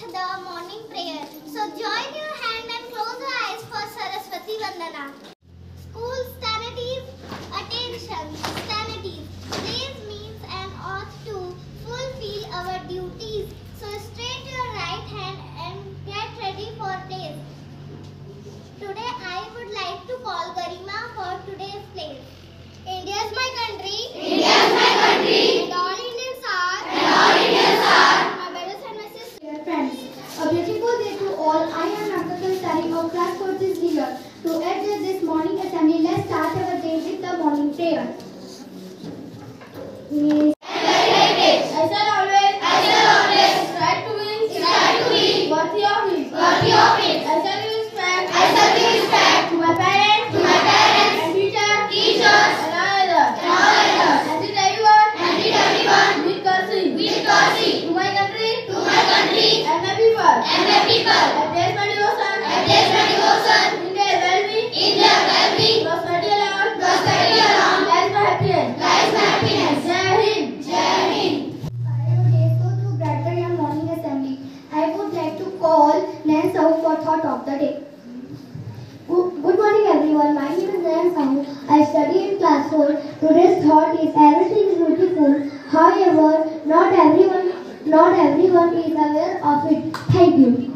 the morning prayer. So join your hand and close your eyes for Saraswati Vandana. School stanities, attention, stanities. Place means an oath to fulfill our duties. So straight your right hand and get ready for place. Today I would like to call Garima for today's place. India is my country. India is my country. And all Indians are. And all Indians are. My brothers and my sisters. Dear friends, a beautiful day to all. I am Nakatul Tari of class 4th here. To address this morning assembly, let's start our day with the morning prayer. I shall always strive to win, worthy of it. I shall give respect to my parents, and teachers, and all others. And did everyone with courtesy to my country, and my people. I place my devotion in their well-being, prosperity alone, lies my happiness. Jai Hind. So to brighten your morning assembly, I would like to call Nayan Sahu for thought of the day. Good morning everyone, my name is Nayan Sahu. I study in class 4. Today's thought is everything is beautiful. However, not everyone is aware of it. Thank you.